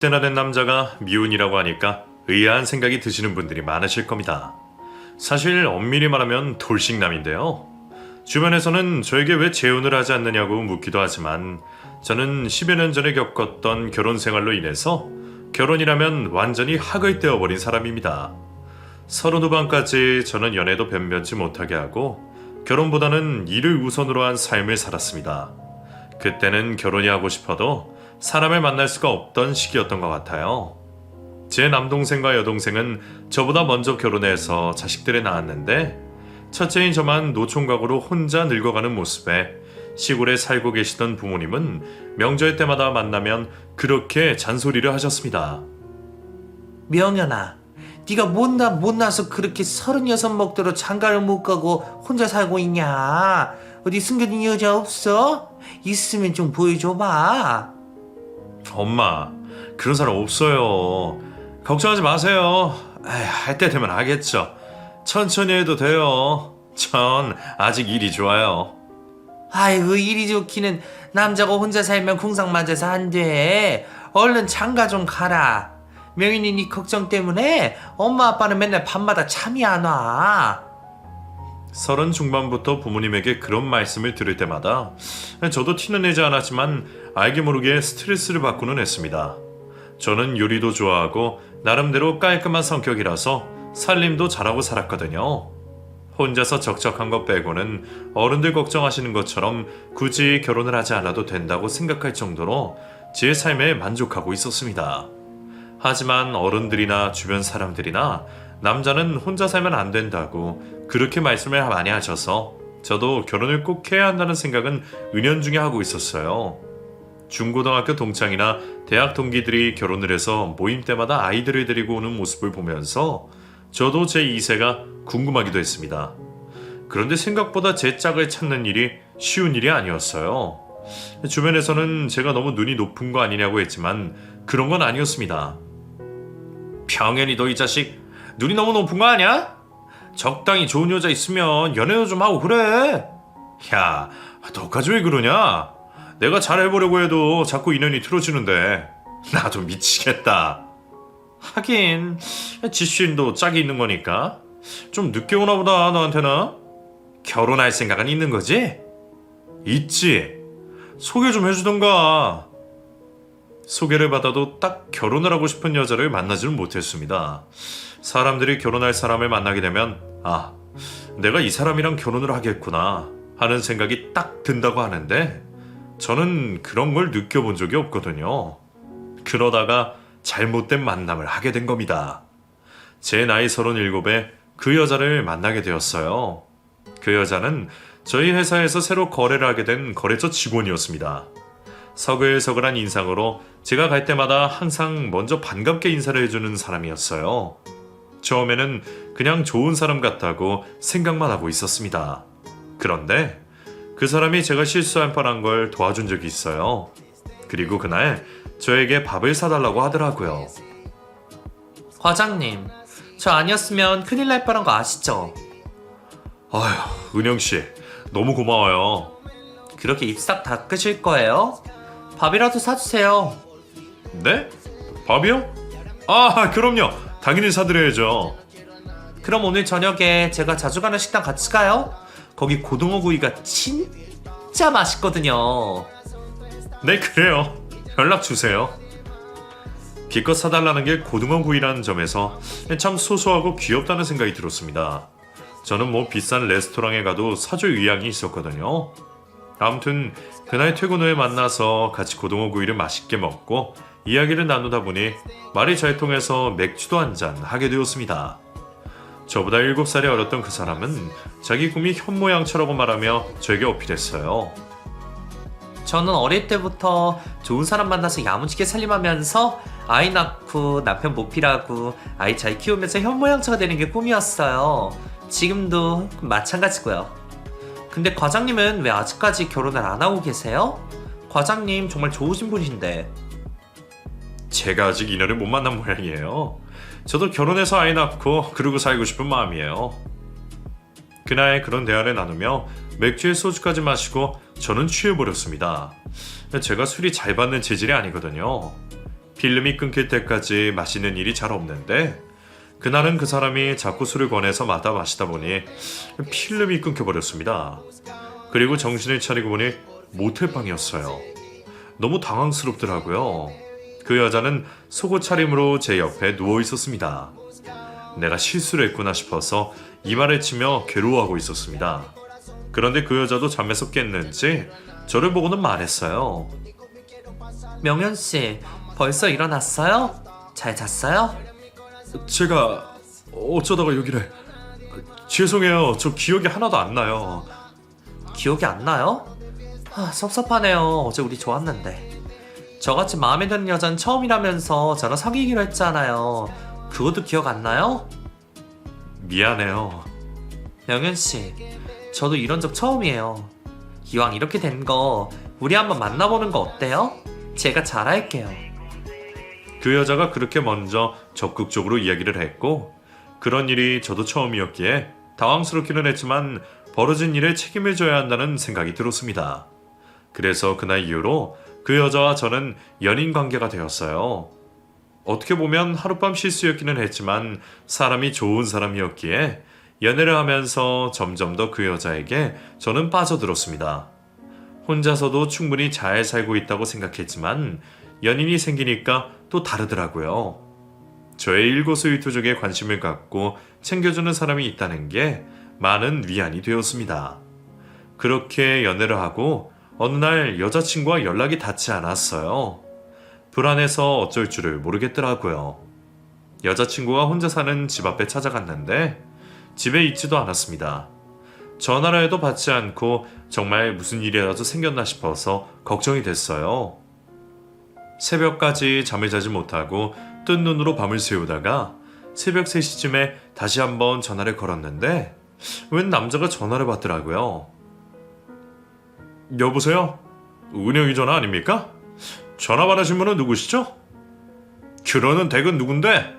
때나 된 남자가 미운이라고 하니까 의아한 생각이 드시는 분들이 많으실 겁니다. 사실 엄밀히 말하면 돌싱남인데요. 주변에서는 저에게 왜 재혼을 하지 않느냐고 묻기도 하지만 저는 10여 년 전에 겪었던 결혼 생활로 인해서 결혼이라면 완전히 학을 떼어버린 사람입니다. 32번까지 저는 연애도 변변치 못하게 하고 결혼보다는 일을 우선으로 한 삶을 살았습니다. 그때는 결혼이 하고 싶어도 사람을 만날 수가 없던 시기였던 것 같아요. 제 남동생과 여동생은 저보다 먼저 결혼해서 자식들을 낳았는데 첫째인 저만 노총각으로 혼자 늙어가는 모습에 시골에 살고 계시던 부모님은 명절 때마다 만나면 그렇게 잔소리를 하셨습니다. 명연아, 네가 못나서 그렇게 36 먹도록 장가를 못 가고 혼자 살고 있냐? 어디 숨겨둔 여자 없어? 있으면 좀 보여줘봐. 엄마, 그런 사람 없어요. 걱정하지 마세요. 할 때 되면 하겠죠. 천천히 해도 돼요. 전 아직 일이 좋아요. 아이고, 일이 좋기는 남자가 혼자 살면 궁상맞아서 안 돼. 얼른 장가 좀 가라. 명인이 네 걱정 때문에 엄마 아빠는 맨날 밤마다 잠이 안 와. 30 중반부터 부모님에게 그런 말씀을 들을 때마다 저도 티는 내지 않았지만 알게 모르게 스트레스를 받고는 했습니다. 저는 요리도 좋아하고 나름대로 깔끔한 성격이라서 살림도 잘하고 살았거든요. 혼자서 적적한 것 빼고는 어른들 걱정하시는 것처럼 굳이 결혼을 하지 않아도 된다고 생각할 정도로 제 삶에 만족하고 있었습니다. 하지만 어른들이나 주변 사람들이나 남자는 혼자 살면 안 된다고 그렇게 말씀을 많이 하셔서 저도 결혼을 꼭 해야 한다는 생각은 은연중에 하고 있었어요. 중고등학교 동창이나 대학 동기들이 결혼을 해서 모임 때마다 아이들을 데리고 오는 모습을 보면서 저도 제 2세가 궁금하기도 했습니다. 그런데 생각보다 제 짝을 찾는 일이 쉬운 일이 아니었어요. 주변에서는 제가 너무 눈이 높은 거 아니냐고 했지만 그런 건 아니었습니다. 병현이 너 이 자식 눈이 너무 높은 거 아니야? 적당히 좋은 여자 있으면 연애도 좀 하고 그래. 야, 너까지 왜 그러냐? 내가 잘해보려고 해도 자꾸 인연이 틀어지는데 나도 미치겠다. 하긴 지슈인도 짝이 있는 거니까 좀 늦게 오나 보다. 너한테는 결혼할 생각은 있는 거지? 있지. 소개 좀 해주던가. 소개를 받아도 딱 결혼을 하고 싶은 여자를 만나지는 못했습니다. 사람들이 결혼할 사람을 만나게 되면 내가 이 사람이랑 결혼을 하겠구나 하는 생각이 딱 든다고 하는데 저는 그런 걸 느껴본 적이 없거든요. 그러다가 잘못된 만남을 하게 된 겁니다. 제 나이 37에 그 여자를 만나게 되었어요. 그 여자는 저희 회사에서 새로 거래를 하게 된 거래처 직원이었습니다. 서글서글한 인상으로 제가 갈 때마다 항상 먼저 반갑게 인사를 해주는 사람이었어요. 처음에는 그냥 좋은 사람 같다고 생각만 하고 있었습니다. 그런데 그 사람이 제가 실수할 뻔한 걸 도와준 적이 있어요. 그리고 그날 저에게 밥을 사달라고 하더라고요. 과장님, 저 아니었으면 큰일 날 뻔한 거 아시죠? 아휴, 은영씨 너무 고마워요. 그렇게 입 싹 닦으실 거예요? 밥이라도 사주세요. 네? 밥이요? 그럼요. 당연히 사드려야죠. 그럼 오늘 저녁에 제가 자주 가는 식당 같이 가요? 거기 고등어 구이가 진짜 맛있거든요. 네, 그래요. 연락 주세요. 기껏 사달라는 게 고등어 구이라는 점에서 참 소소하고 귀엽다는 생각이 들었습니다. 저는 뭐 비싼 레스토랑에 가도 사줄 의향이 있었거든요. 아무튼 그날 퇴근 후에 만나서 같이 고등어 구이를 맛있게 먹고 이야기를 나누다 보니 말이 잘 통해서 맥주도 한잔 하게 되었습니다. 저보다 7살이 어렸던 그 사람은 자기 꿈이 현모양처라고 말하며 저에게 어필했어요. 저는 어릴 때부터 좋은 사람 만나서 야무지게 살림하면서 아이 낳고 남편 모필하고 아이 잘 키우면서 현모양처가 되는 게 꿈이었어요. 지금도 마찬가지고요. 근데 과장님은 왜 아직까지 결혼을 안 하고 계세요? 과장님 정말 좋으신 분이신데. 제가 아직 인연을 못 만난 모양이에요. 저도 결혼해서 아이 낳고 그러고 살고 싶은 마음이에요. 그날 그런 대화를 나누며 맥주에 소주까지 마시고 저는 취해버렸습니다. 제가 술이 잘 받는 체질이 아니거든요. 필름이 끊길 때까지 마시는 일이 잘 없는데 그날은 그 사람이 자꾸 술을 권해서 마시다 보니 필름이 끊겨버렸습니다. 그리고 정신을 차리고 보니 모텔방이었어요. 너무 당황스럽더라고요. 그 여자는 속옷 차림으로 제 옆에 누워 있었습니다. 내가 실수를 했구나 싶어서 이마를 치며 괴로워하고 있었습니다. 그런데 그 여자도 잠에서 깼는지 저를 보고는 말했어요. 명현씨, 벌써 일어났어요? 잘 잤어요? 제가 어쩌다가 여기를... 죄송해요. 저 기억이 하나도 안 나요. 기억이 안 나요? 섭섭하네요. 어제 우리 좋았는데. 저같이 마음에 드는 여자는 처음이라면서 저랑 사귀기로 했잖아요. 그것도 기억 안 나요? 미안해요. 명현씨, 저도 이런 적 처음이에요. 이왕 이렇게 된 거 우리 한번 만나보는 거 어때요? 제가 잘할게요. 그 여자가 그렇게 먼저 적극적으로 이야기를 했고 그런 일이 저도 처음이었기에 당황스럽기는 했지만 벌어진 일에 책임을 져야 한다는 생각이 들었습니다. 그래서 그날 이후로 그 여자와 저는 연인 관계가 되었어요. 어떻게 보면 하룻밤 실수였기는 했지만 사람이 좋은 사람이었기에 연애를 하면서 점점 더 그 여자에게 저는 빠져들었습니다. 혼자서도 충분히 잘 살고 있다고 생각했지만 연인이 생기니까 또 다르더라고요. 저의 일거수일투족에 관심을 갖고 챙겨주는 사람이 있다는 게 많은 위안이 되었습니다. 그렇게 연애를 하고 어느 날 여자친구와 연락이 닿지 않았어요. 불안해서 어쩔 줄을 모르겠더라고요. 여자친구가 혼자 사는 집 앞에 찾아갔는데 집에 있지도 않았습니다. 전화를 해도 받지 않고 정말 무슨 일이라도 생겼나 싶어서 걱정이 됐어요. 새벽까지 잠을 자지 못하고 뜬 눈으로 밤을 새우다가 새벽 3시쯤에 다시 한번 전화를 걸었는데 웬 남자가 전화를 받더라고요. 여보세요? 은영이 전화 아닙니까? 전화 받으신 분은 누구시죠? 그러는 댁은 누군데?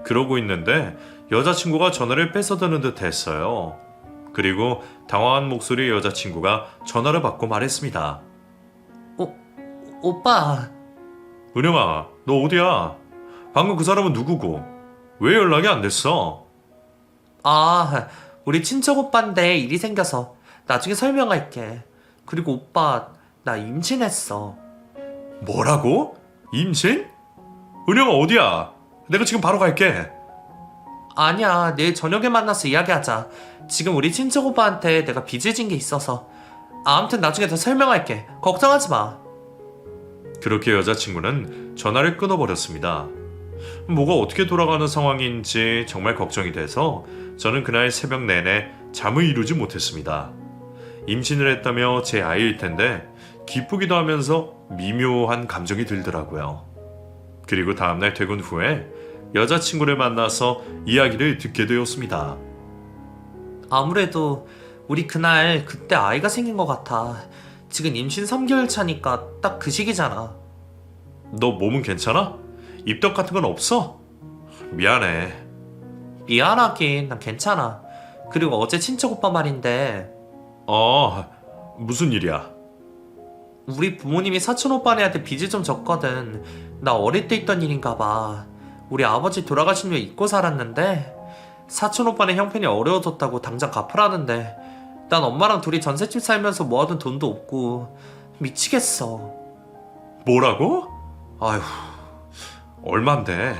그러고 있는데 여자친구가 전화를 뺏어드는 듯 했어요. 그리고 당황한 목소리의 여자친구가 전화를 받고 말했습니다. 오빠. 은영아, 너 어디야? 방금 그 사람은 누구고? 왜 연락이 안 됐어? 우리 친척 오빠인데 일이 생겨서 나중에 설명할게. 그리고 오빠, 나 임신했어. 뭐라고? 임신? 은영아 어디야? 내가 지금 바로 갈게. 아니야, 내일 저녁에 만나서 이야기하자. 지금 우리 친척 오빠한테 내가 빚을 진 게 있어서. 아무튼 나중에 더 설명할게. 걱정하지 마. 그렇게 여자친구는 전화를 끊어버렸습니다. 뭐가 어떻게 돌아가는 상황인지 정말 걱정이 돼서 저는 그날 새벽 내내 잠을 이루지 못했습니다. 임신을 했다며 제 아이일 텐데 기쁘기도 하면서 미묘한 감정이 들더라고요. 그리고 다음날 퇴근 후에 여자친구를 만나서 이야기를 듣게 되었습니다. 아무래도 우리 그때 아이가 생긴 것 같아. 지금 임신 3개월 차니까 딱 그 시기잖아. 너 몸은 괜찮아? 입덧 같은 건 없어? 미안해. 미안하긴, 난 괜찮아. 그리고 어제 친척 오빠 말인데 무슨 일이야? 우리 부모님이 사촌 오빠네한테 빚을 좀 졌거든. 나 어릴 때 있던 일인가 봐. 우리 아버지 돌아가신 후에 잊고 살았는데 사촌 오빠네 형편이 어려워졌다고 당장 갚으라는데 난 엄마랑 둘이 전셋집 살면서 모아둔 돈도 없고 미치겠어. 뭐라고? 아휴, 얼만데?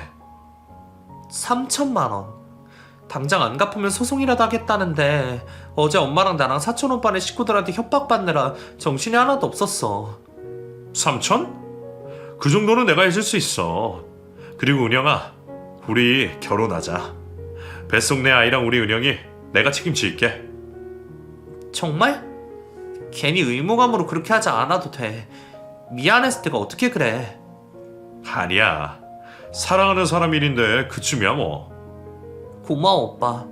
3천만 원. 당장 안 갚으면 소송이라도 하겠다는데 어제 엄마랑 나랑 사촌 오빠네 식구들한테 협박받느라 정신이 하나도 없었어. 3천? 그 정도는 내가 해줄 수 있어. 그리고 은영아, 우리 결혼하자. 뱃속 내 아이랑 우리 은영이 내가 책임질게. 정말? 괜히 의무감으로 그렇게 하지 않아도 돼. 미안했을 때가 어떻게 그래. 아니야. 사랑하는 사람 일인데 그쯤이야 뭐. 고마워 오빠.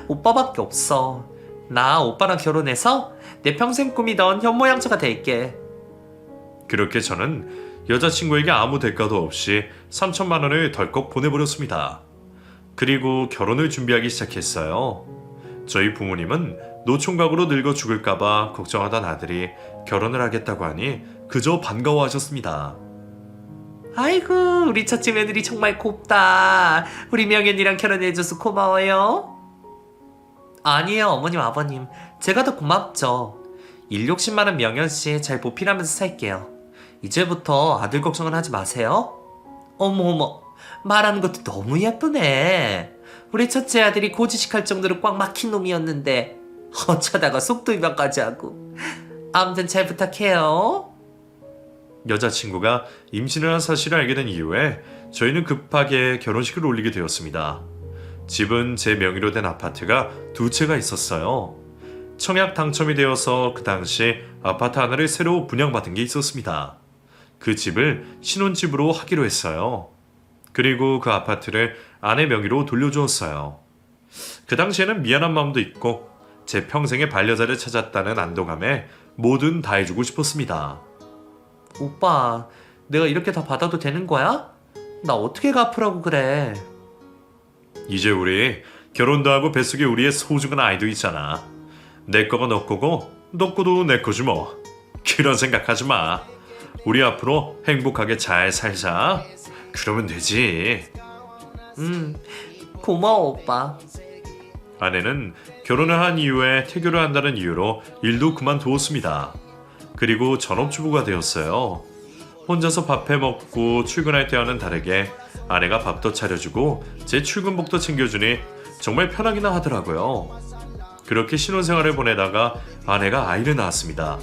오빠밖에 없어. 나 오빠랑 결혼해서 내 평생 꿈이던 현모양처가 될게. 그렇게 저는 여자친구에게 아무 대가도 없이 3천만 원을 덜컥 보내버렸습니다. 그리고 결혼을 준비하기 시작했어요. 저희 부모님은 노총각으로 늙어 죽을까봐 걱정하던 아들이 결혼을 하겠다고 하니 그저 반가워하셨습니다. 아이고, 우리 첫째 며느리 정말 곱다. 우리 명현이랑 결혼해줘서 고마워요. 아니에요, 어머님, 아버님. 제가 더 고맙죠. 일 욕심 많은 명현씨 잘 보필하면서 살게요. 이제부터 아들 걱정은 하지 마세요. 어머, 말하는 것도 너무 예쁘네. 우리 첫째 아들이 고지식할 정도로 꽉 막힌 놈이었는데 어쩌다가 속도 위반까지 하고. 아무튼 잘 부탁해요. 여자친구가 임신을 한 사실을 알게 된 이후에 저희는 급하게 결혼식을 올리게 되었습니다. 집은 제 명의로 된 아파트가 두 채가 있었어요. 청약 당첨이 되어서 그 당시 아파트 하나를 새로 분양받은 게 있었습니다. 그 집을 신혼집으로 하기로 했어요. 그리고 그 아파트를 아내 명의로 돌려주었어요. 그 당시에는 미안한 마음도 있고 제 평생의 반려자를 찾았다는 안도감에 뭐든 다 해주고 싶었습니다. 오빠, 내가 이렇게 다 받아도 되는 거야? 나 어떻게 갚으라고 그래? 이제 우리 결혼도 하고 뱃속에 우리의 소중한 아이도 있잖아. 내 거가 너 거고 너 거도 내 거지 뭐. 그런 생각하지 마. 우리 앞으로 행복하게 잘 살자. 그러면 되지. 고마워, 오빠. 아내는 결혼을 한 이후에 태교를 한다는 이유로 일도 그만두었습니다. 그리고 전업주부가 되었어요. 혼자서 밥해 먹고 출근할 때와는 다르게 아내가 밥도 차려주고 제 출근복도 챙겨주니 정말 편하기나 하더라고요. 그렇게 신혼생활을 보내다가 아내가 아이를 낳았습니다.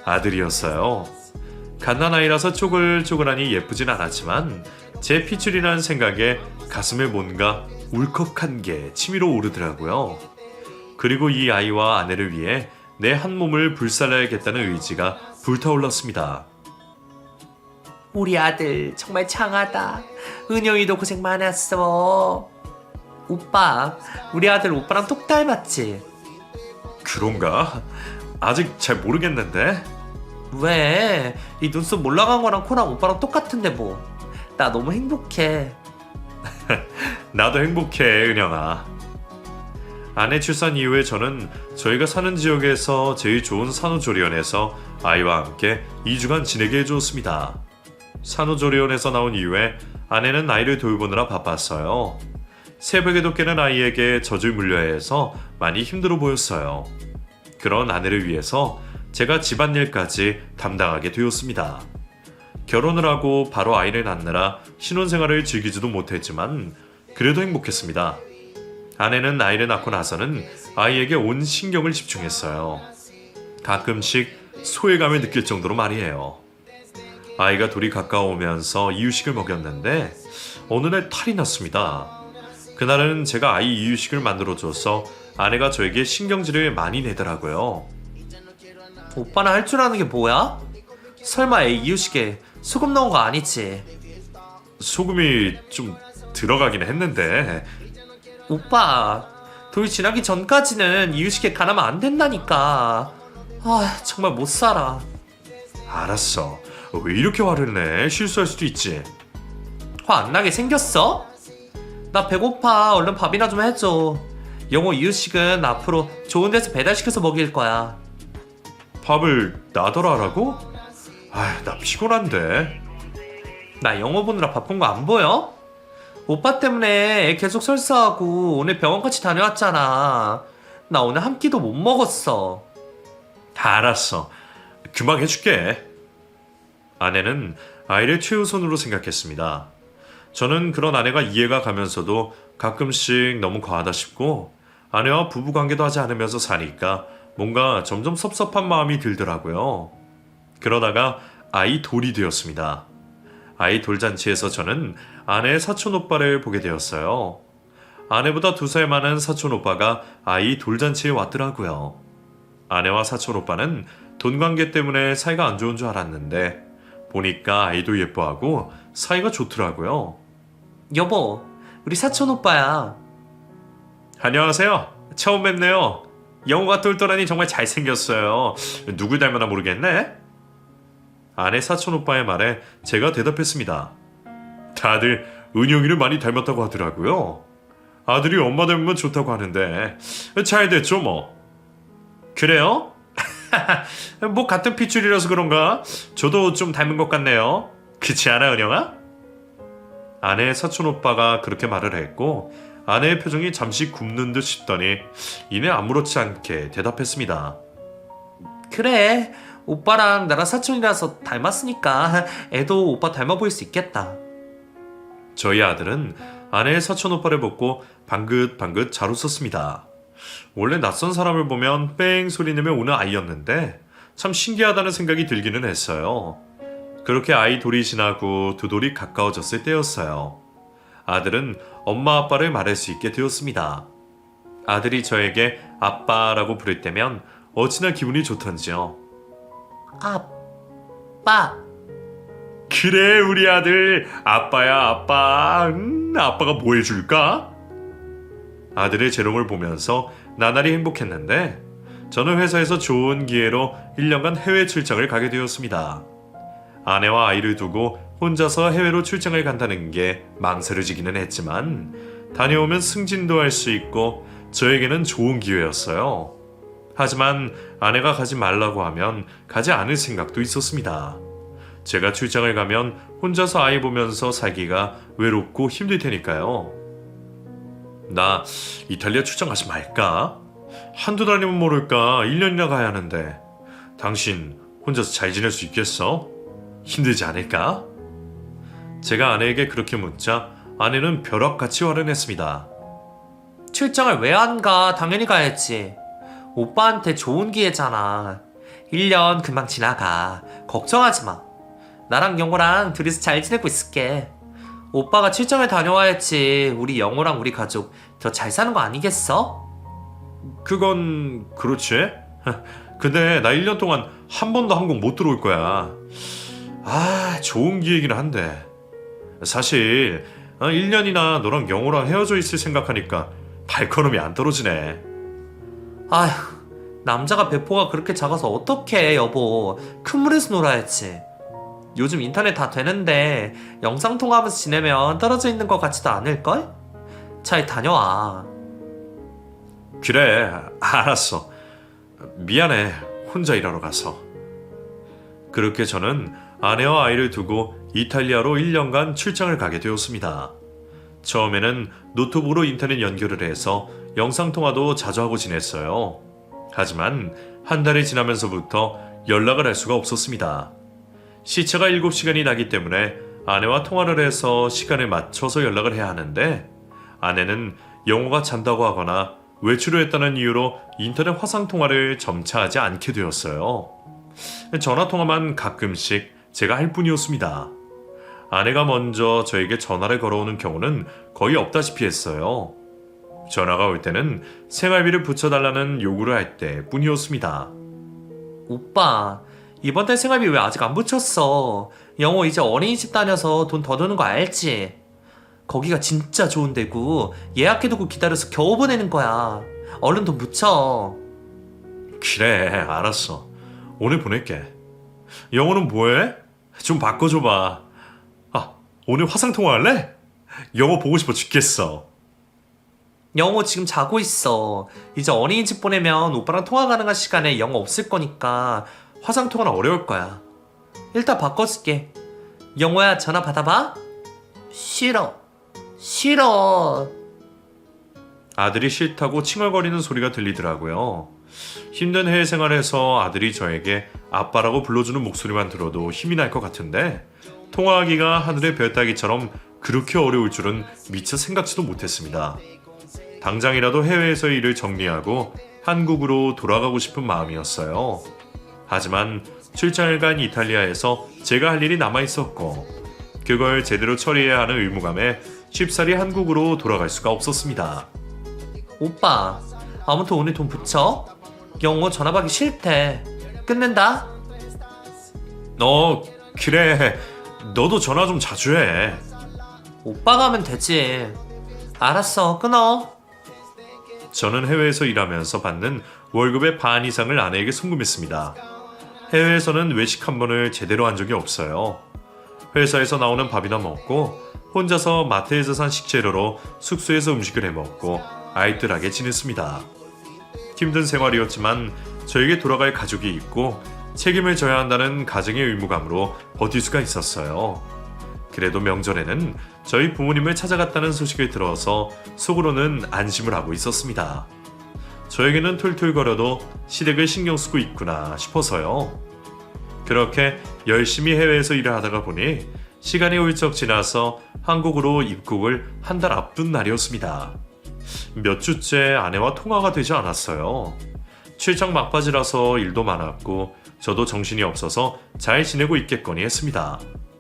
아들이었어요. 갓난아이라서 쪼글쪼글하니 예쁘진 않았지만 제 피줄이라는 생각에 가슴에 뭔가 울컥한 게 치밀어 오르더라고요. 그리고 이 아이와 아내를 위해 내 한 몸을 불살라야겠다는 의지가 불타올랐습니다. 우리 아들 정말 장하다. 은영이도 고생 많았어. 오빠, 우리 아들 오빠랑 똑 닮았지? 그런가? 아직 잘 모르겠는데? 왜? 이 눈썹 올라간 거랑 코랑 오빠랑 똑같은데 뭐. 나 너무 행복해. 나도 행복해, 은영아. 아내 출산 이후에 저는 저희가 사는 지역에서 제일 좋은 산후조리원에서 아이와 함께 2주간 지내게 해주었습니다. 산후조리원에서 나온 이후에 아내는 아이를 돌보느라 바빴어요. 새벽에도 깨는 아이에게 젖을 물려야 해서 많이 힘들어 보였어요. 그런 아내를 위해서 제가 집안일까지 담당하게 되었습니다. 결혼을 하고 바로 아이를 낳느라 신혼생활을 즐기지도 못했지만 그래도 행복했습니다. 아내는 아이를 낳고 나서는 아이에게 온 신경을 집중했어요. 가끔씩 소외감을 느낄 정도로 말이에요. 아이가 둘이 가까워오면서 이유식을 먹였는데 어느 날 탈이 났습니다. 그날은 제가 아이 이유식을 만들어줘서 아내가 저에게 신경질을 많이 내더라고요. 오빠는 할 줄 아는 게 뭐야? 설마 애 이유식에 소금 넣은 거 아니지? 소금이 좀 들어가긴 했는데 오빠, 돌 지나기 전까지는 이유식에 간하면 안 된다니까. 아, 정말 못 살아. 알았어. 왜 이렇게 화를 내? 실수할 수도 있지. 화 안 나게 생겼어? 나 배고파. 얼른 밥이나 좀 해줘. 영호 이유식은 앞으로 좋은 데서 배달시켜서 먹일 거야. 밥을 나더러 하라고? 나 피곤한데. 나 영어 보느라 바쁜 거 안 보여? 오빠 때문에 애 계속 설사하고 오늘 병원까지 다녀왔잖아. 나 오늘 한 끼도 못 먹었어. 알았어. 금방 해줄게. 아내는 아이를 최우선으로 생각했습니다. 저는 그런 아내가 이해가 가면서도 가끔씩 너무 과하다 싶고 아내와 부부관계도 하지 않으면서 사니까 뭔가 점점 섭섭한 마음이 들더라고요. 그러다가 아이 돌이 되었습니다. 아이 돌잔치에서 저는 아내의 사촌오빠를 보게 되었어요. 아내보다 2살 많은 사촌오빠가 아이 돌잔치에 왔더라고요. 아내와 사촌오빠는 돈 관계 때문에 사이가 안 좋은 줄 알았는데 보니까 아이도 예뻐하고 사이가 좋더라고요. 여보, 우리 사촌 오빠야. 안녕하세요. 처음 뵙네요. 영호가 똘똘하니 정말 잘생겼어요. 누굴 닮았나 모르겠네? 아내 사촌오빠의 말에 제가 대답했습니다. 다들 은영이를 많이 닮았다고 하더라고요. 아들이 엄마 닮으면 좋다고 하는데 잘 됐죠 뭐. 그래요? 뭐 같은 핏줄이라서 그런가? 저도 좀 닮은 것 같네요. 그렇지 않아 은영아? 아내의 사촌 오빠가 그렇게 말을 했고 아내의 표정이 잠시 굽는 듯 싶더니 이내 아무렇지 않게 대답했습니다. 그래, 오빠랑 나랑 사촌이라서 닮았으니까 애도 오빠 닮아 보일 수 있겠다. 저희 아들은 아내의 사촌 오빠를 보고 방긋방긋 잘 웃었습니다. 원래 낯선 사람을 보면 뺑 소리 내며 우는 아이였는데 참 신기하다는 생각이 들기는 했어요. 그렇게 아이 돌이 지나고 두 돌이 가까워졌을 때였어요. 아들은 엄마 아빠를 말할 수 있게 되었습니다. 아들이 저에게 아빠라고 부를 때면 어찌나 기분이 좋던지요. 아빠. 그래 우리 아들 아빠야 아빠. 아빠가 뭐 해줄까? 아들의 재롱을 보면서 나날이 행복했는데 저는 회사에서 좋은 기회로 1년간 해외 출장을 가게 되었습니다. 아내와 아이를 두고 혼자서 해외로 출장을 간다는 게 망설여지기는 했지만 다녀오면 승진도 할 수 있고 저에게는 좋은 기회였어요. 하지만 아내가 가지 말라고 하면 가지 않을 생각도 있었습니다. 제가 출장을 가면 혼자서 아이 보면서 살기가 외롭고 힘들 테니까요. 나 이탈리아 출장 가지 말까? 한두 달이면 모를까 1년이나 가야 하는데 당신 혼자서 잘 지낼 수 있겠어? 힘들지 않을까? 제가 아내에게 그렇게 묻자 아내는 벼락같이 화를 냈습니다. 출장을 왜 안 가? 당연히 가야지. 오빠한테 좋은 기회잖아. 1년 금방 지나가. 걱정하지 마. 나랑 영호랑 둘이서 잘 지내고 있을게. 오빠가 출장을 다녀와야지 우리 영호랑 우리 가족 더 잘 사는 거 아니겠어? 그건 그렇지. 근데 나 1년 동안 한 번도 한국 못 들어올 거야. 좋은 기회긴 한데 사실 1년이나 너랑 영호랑 헤어져 있을 생각하니까 발걸음이 안 떨어지네. 아휴, 남자가 배포가 그렇게 작아서 어떡해 여보. 큰 물에서 놀아야지. 요즘 인터넷 다 되는데 영상통화하면서 지내면 떨어져 있는 것 같지도 않을걸? 잘 다녀와. 그래 알았어. 미안해 혼자 일하러 가서. 그렇게 저는 아내와 아이를 두고 이탈리아로 1년간 출장을 가게 되었습니다. 처음에는 노트북으로 인터넷 연결을 해서 영상통화도 자주 하고 지냈어요. 하지만 한 달이 지나면서부터 연락을 할 수가 없었습니다. 시차가 7시간이 나기 때문에 아내와 통화를 해서 시간에 맞춰서 연락을 해야 하는데 아내는 영호가 잔다고 하거나 외출을 했다는 이유로 인터넷 화상통화를 점차 하지 않게 되었어요. 전화통화만 가끔씩 제가 할 뿐이었습니다. 아내가 먼저 저에게 전화를 걸어오는 경우는 거의 없다시피 했어요. 전화가 올 때는 생활비를 붙여달라는 요구를 할 때 뿐이었습니다. 오빠, 이번 달 생활비 왜 아직 안 붙였어? 영호 이제 어린이집 다녀서 돈 더 드는 거 알지? 거기가 진짜 좋은 데고 예약해두고 기다려서 겨우 보내는 거야. 얼른 돈 붙여. 그래 알았어. 오늘 보낼게. 영호는 뭐해? 좀 바꿔줘봐. 오늘 화상통화 할래? 영호 보고 싶어 죽겠어. 영호 지금 자고 있어. 이제 어린이집 보내면 오빠랑 통화 가능한 시간에 영호 없을 거니까 화상통화는 어려울 거야. 일단 바꿔줄게. 영호야 전화 받아봐. 싫어. 아들이 싫다고 칭얼거리는 소리가 들리더라고요. 힘든 해외 생활에서 아들이 저에게 아빠라고 불러주는 목소리만 들어도 힘이 날 것 같은데 통화하기가 하늘의 별 따기처럼 그렇게 어려울 줄은 미처 생각지도 못했습니다. 당장이라도 해외에서의 일을 정리하고 한국으로 돌아가고 싶은 마음이었어요. 하지만 출장을 간 이탈리아에서 제가 할 일이 남아있었고 그걸 제대로 처리해야 하는 의무감에 쉽사리 한국으로 돌아갈 수가 없었습니다. 오빠, 아무튼 오늘 돈 붙여. 영호 전화 받기 싫대. 끝낸다. 그래. 너도 전화 좀 자주 해. 오빠가 하면 되지. 알았어, 끊어. 저는 해외에서 일하면서 받는 월급의 반 이상을 아내에게 송금했습니다. 해외에서는 외식 한 번을 제대로 한 적이 없어요. 회사에서 나오는 밥이나 먹고 혼자서 마트에서 산 식재료로 숙소에서 음식을 해먹고 알뜰하게 지냈습니다. 힘든 생활이었지만 저에게 돌아갈 가족이 있고 책임을 져야 한다는 가정의 의무감으로 버틸 수가 있었어요. 그래도 명절에는 저희 부모님을 찾아갔다는 소식을 들어서 속으로는 안심을 하고 있었습니다. 저에게는 툴툴거려도 시댁을 신경 쓰고 있구나 싶어서요. 그렇게 열심히 해외에서 일을 하다가 보니 시간이 훌쩍 지나서 한국으로 입국을 한 달 앞둔 날이었습니다. 몇 주째 아내와 통화가 되지 않았어요. 출장 막바지라서 일도 많았고 저도 정신이 없어서 잘 지내고 있겠거니 했습니다.